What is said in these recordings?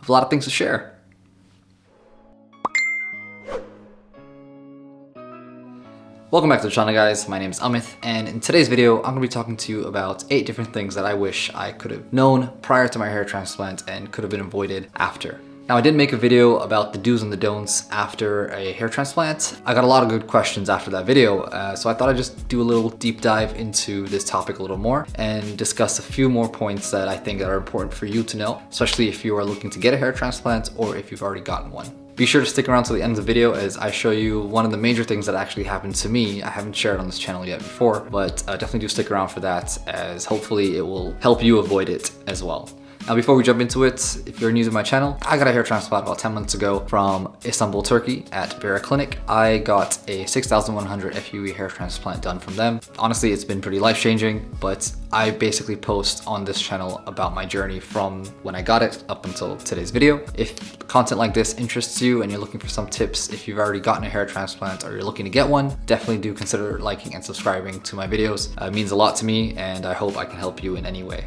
have a lot of things to share. Welcome back to the channel, guys. My name is Amit, and in today's video, I'm gonna be talking to you about 8 different things that I wish I could have known prior to my hair transplant and could have been avoided after. Now, I did make a video about the do's and the don'ts after a hair transplant. I got a lot of good questions after that video, so I thought I'd just do a little deep dive into this topic a little more and discuss a few more points that I think are important for you to know, especially if you are looking to get a hair transplant or if you've already gotten one. Be sure to stick around to the end of the video as I show you one of the major things that actually happened to me. I haven't shared on this channel yet before, but definitely do stick around for that, as hopefully it will help you avoid it as well. Now, before we jump into it, if you're new to my channel, I got a hair transplant about 10 months ago from Istanbul, Turkey at Vera Clinic. I got a 6,100 FUE hair transplant done from them. Honestly, it's been pretty life-changing, but I basically post on this channel about my journey from when I got it up until today's video. If content like this interests you and you're looking for some tips, if you've already gotten a hair transplant or you're looking to get one, definitely do consider liking and subscribing to my videos. It means a lot to me, and I hope I can help you in any way.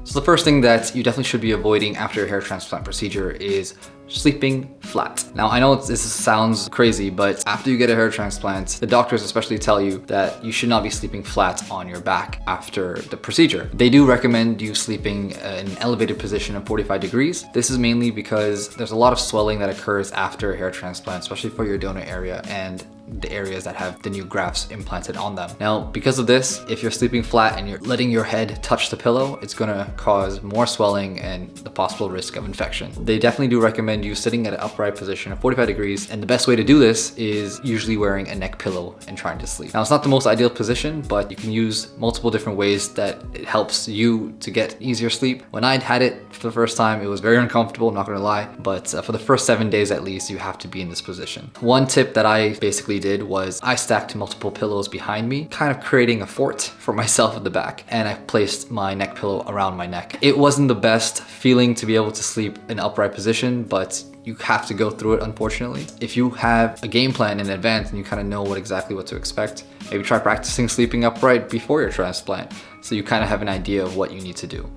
So the first thing that you definitely should be avoiding after a hair transplant procedure is sleeping flat. Now, I know this sounds crazy, but after you get a hair transplant, the doctors especially tell you that you should not be sleeping flat on your back after the procedure. They do recommend you sleeping in an elevated position of 45 degrees. This is mainly because there's a lot of swelling that occurs after a hair transplant, especially for your donor area and the areas that have the new grafts implanted on them. Now, because of this, if you're sleeping flat and you're letting your head touch the pillow, it's gonna cause more swelling and the possible risk of infection. They definitely do recommend you sitting at an upright position of 45 degrees, and the best way to do this is usually wearing a neck pillow and trying to sleep. Now, it's not the most ideal position, but you can use multiple different ways that it helps you to get easier sleep. When I'd had it for the first time, it was very uncomfortable, I'm not gonna lie, but for the first 7 days at least, you have to be in this position. One tip that I basically did was I stacked multiple pillows behind me, kind of creating a fort for myself at the back, and I placed my neck pillow around my neck. It wasn't the best feeling to be able to sleep in an upright position, but you have to go through it, unfortunately. If you have a game plan in advance and you kind of know exactly what to expect, maybe try practicing sleeping upright before your transplant so you kind of have an idea of what you need to do.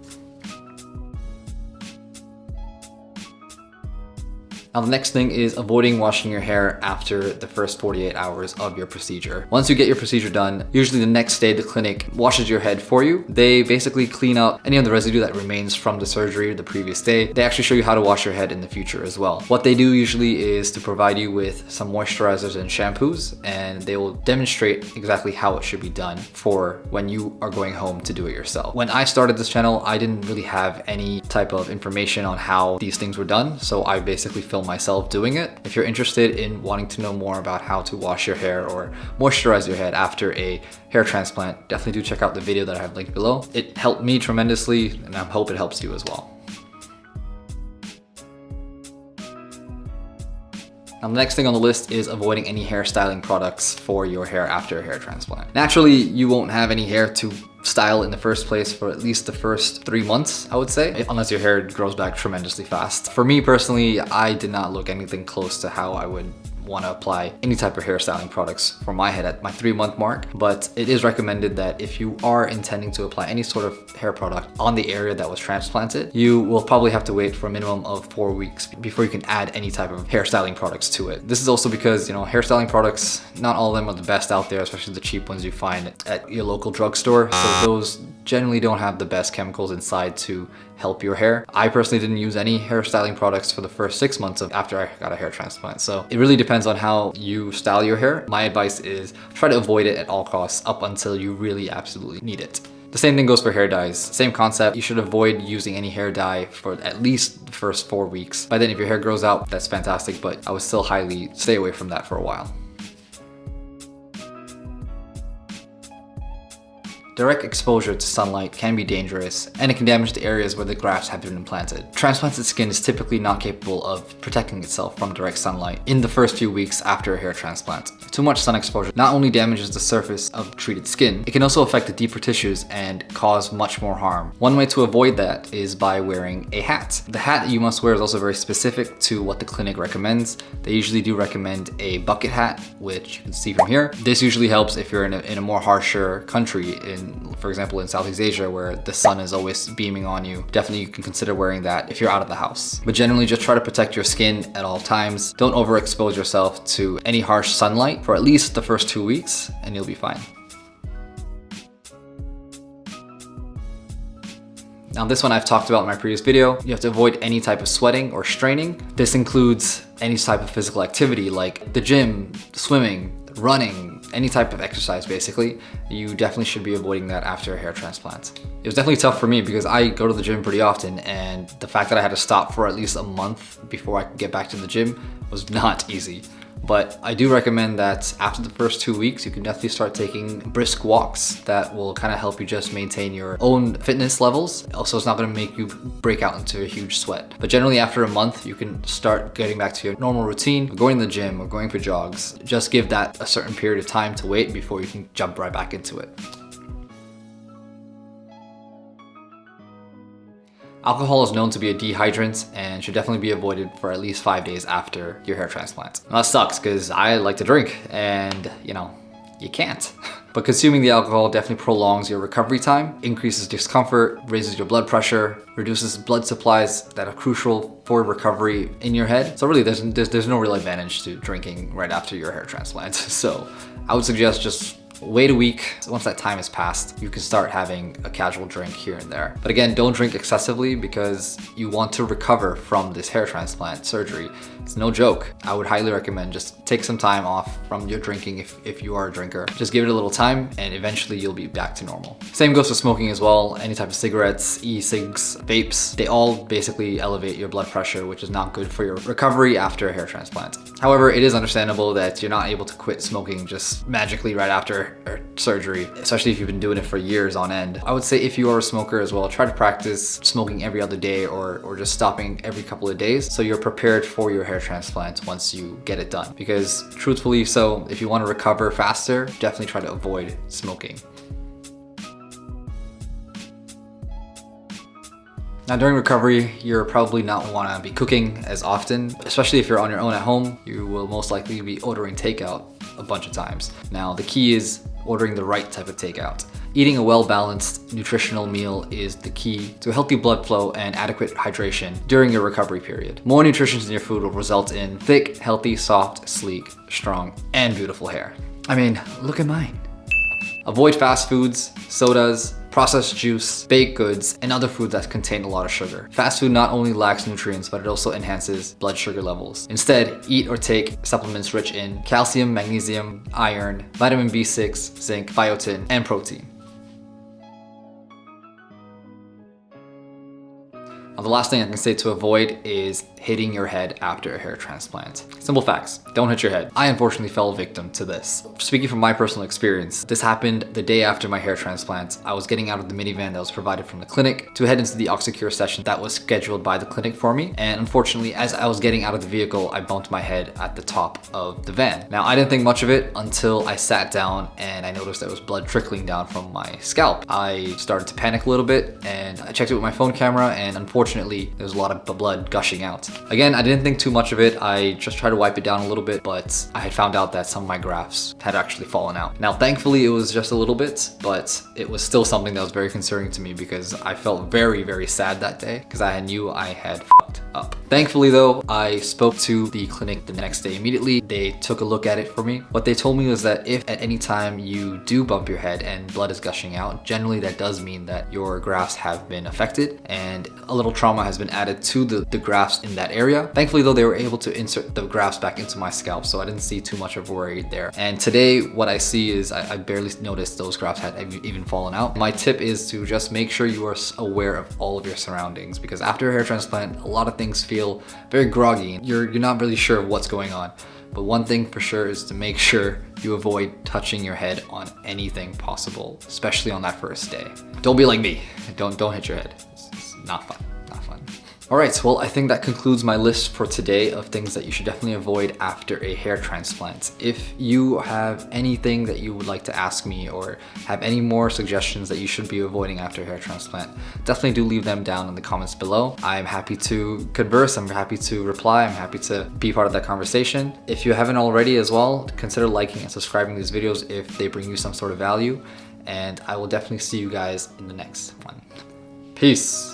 Now, the next thing is avoiding washing your hair after the first 48 hours of your procedure. Once you get your procedure done, usually the next day the clinic washes your head for you. They basically clean up any of the residue that remains from the surgery the previous day. They actually show you how to wash your head in the future as well. What they do usually is to provide you with some moisturizers and shampoos, and they will demonstrate exactly how it should be done for when you are going home to do it yourself. When I started this channel, I didn't really have any type of information on how these things were done, so I basically filmed myself doing it. If you're interested in wanting to know more about how to wash your hair or moisturize your head after a hair transplant, definitely do check out the video that I have linked below. It helped me tremendously, and I hope it helps you as well. Now, the next thing on the list is avoiding any hairstyling products for your hair after a hair transplant. Naturally, you won't have any hair to style in the first place for at least the first 3 months, I would say, unless your hair grows back tremendously fast. For me personally, I did not look anything close to how I would want to apply any type of hairstyling products for my head at my 3-month mark, but it is recommended that if you are intending to apply any sort of hair product on the area that was transplanted, you will probably have to wait for a minimum of 4 weeks before you can add any type of hairstyling products to it. This is also because, you know, hairstyling products, not all of them are the best out there, especially the cheap ones you find at your local drugstore. So those generally don't have the best chemicals inside to help your hair. I personally didn't use any hairstyling products for the first 6 months after I got a hair transplant. So it really depends on how you style your hair. My advice is try to avoid it at all costs up until you really absolutely need it. The same thing goes for hair dyes. Same concept. You should avoid using any hair dye for at least the first 4 weeks. By then, if your hair grows out, that's fantastic, but I would still highly stay away from that for a while. Direct exposure to sunlight can be dangerous, and it can damage the areas where the grafts have been implanted. Transplanted skin is typically not capable of protecting itself from direct sunlight in the first few weeks after a hair transplant. Too much sun exposure not only damages the surface of treated skin, it can also affect the deeper tissues and cause much more harm. One way to avoid that is by wearing a hat. The hat that you must wear is also very specific to what the clinic recommends. They usually do recommend a bucket hat, which you can see from here. This usually helps if you're in a more harsher country in for example, in Southeast Asia where the sun is always beaming on you, definitely you can consider wearing that if you're out of the house. But generally just try to protect your skin at all times. Don't overexpose yourself to any harsh sunlight for at least the first 2 weeks and you'll be fine. Now this one I've talked about in my previous video. You have to avoid any type of sweating or straining. This includes any type of physical activity like the gym, swimming, running, any type of exercise basically. You definitely should be avoiding that after a hair transplant. It was definitely tough for me because I go to the gym pretty often, and the fact that I had to stop for at least a month before I could get back to the gym was not easy. But I do recommend that after the first 2 weeks, you can definitely start taking brisk walks that will kind of help you just maintain your own fitness levels. Also, it's not going to make you break out into a huge sweat. But generally after a month, you can start getting back to your normal routine, going to the gym or going for jogs. Just give that a certain period of time to wait before you can jump right back into it. Alcohol is known to be a dehydrant and should definitely be avoided for at least 5 days after your hair transplant. Now that sucks because I like to drink and you can't. But consuming the alcohol definitely prolongs your recovery time, increases discomfort, raises your blood pressure, reduces blood supplies that are crucial for recovery in your head. So really there's no real advantage to drinking right after your hair transplant. So I would suggest just wait a week. Once that time has passed, you can start having a casual drink here and there. But again, don't drink excessively because you want to recover from this hair transplant surgery. It's no joke. I would highly recommend just take some time off from your drinking if you are a drinker. Just give it a little time and eventually you'll be back to normal. Same goes for smoking as well. Any type of cigarettes, e-cigs, vapes, they all basically elevate your blood pressure, which is not good for your recovery after a hair transplant. However, it is understandable that you're not able to quit smoking just magically right after surgery, especially if you've been doing it for years on end. I would say if you are a smoker as well, try to practice smoking every other day or just stopping every couple of days so you're prepared for your hair transplant once you get it done. Because truthfully, if you want to recover faster, definitely try to avoid smoking. Now during recovery, you're probably not want to be cooking as often, especially if you're on your own at home. You will most likely be ordering takeout a bunch of times. Now the key is ordering the right type of takeout. Eating a well-balanced nutritional meal is the key to healthy blood flow and adequate hydration during your recovery period. More nutrition in your food will result in thick, healthy, soft, sleek, strong, and beautiful hair. I mean, look at mine. Avoid fast foods, sodas, processed juice, baked goods, and other foods that contain a lot of sugar. Fast food not only lacks nutrients, but it also enhances blood sugar levels. Instead, eat or take supplements rich in calcium, magnesium, iron, vitamin B6, zinc, biotin, and protein. Now, the last thing I can say to avoid is hitting your head after a hair transplant. Simple facts, don't hit your head. I unfortunately fell victim to this. Speaking from my personal experience, this happened the day after my hair transplant. I was getting out of the minivan that was provided from the clinic to head into the Oxycure session that was scheduled by the clinic for me. And unfortunately, as I was getting out of the vehicle, I bumped my head at the top of the van. Now, I didn't think much of it until I sat down and I noticed there was blood trickling down from my scalp. I started to panic a little bit and I checked it with my phone camera, and unfortunately, there was a lot of blood gushing out. Again, I didn't think too much of it. I just tried to wipe it down a little bit, but I had found out that some of my grafts had actually fallen out. Now, thankfully, it was just a little bit, but it was still something that was very concerning to me because I felt very, very sad that day because I knew I had fucked up. Thankfully though, I spoke to the clinic the next day immediately. They took a look at it for me. What they told me was that if at any time you do bump your head and blood is gushing out, generally that does mean that your grafts have been affected and a little trauma has been added to the grafts in that area. Thankfully though, they were able to insert the grafts back into my scalp, so I didn't see too much of a worry there. And today what I see is I barely noticed those grafts had even fallen out. My tip is to just make sure you are aware of all of your surroundings, because after a hair transplant, a lot of things feel very groggy. You're not really sure of what's going on. But one thing for sure is to make sure you avoid touching your head on anything possible, especially on that first day. Don't be like me. Don't hit your head. It's not fun. Not fun. Alright, well, I think that concludes my list for today of things that you should definitely avoid after a hair transplant. If you have anything that you would like to ask me or have any more suggestions that you should be avoiding after a hair transplant, definitely do leave them down in the comments below. I'm happy to converse, I'm happy to reply, I'm happy to be part of that conversation. If you haven't already as well, consider liking and subscribing to these videos if they bring you some sort of value, and I will definitely see you guys in the next one. Peace!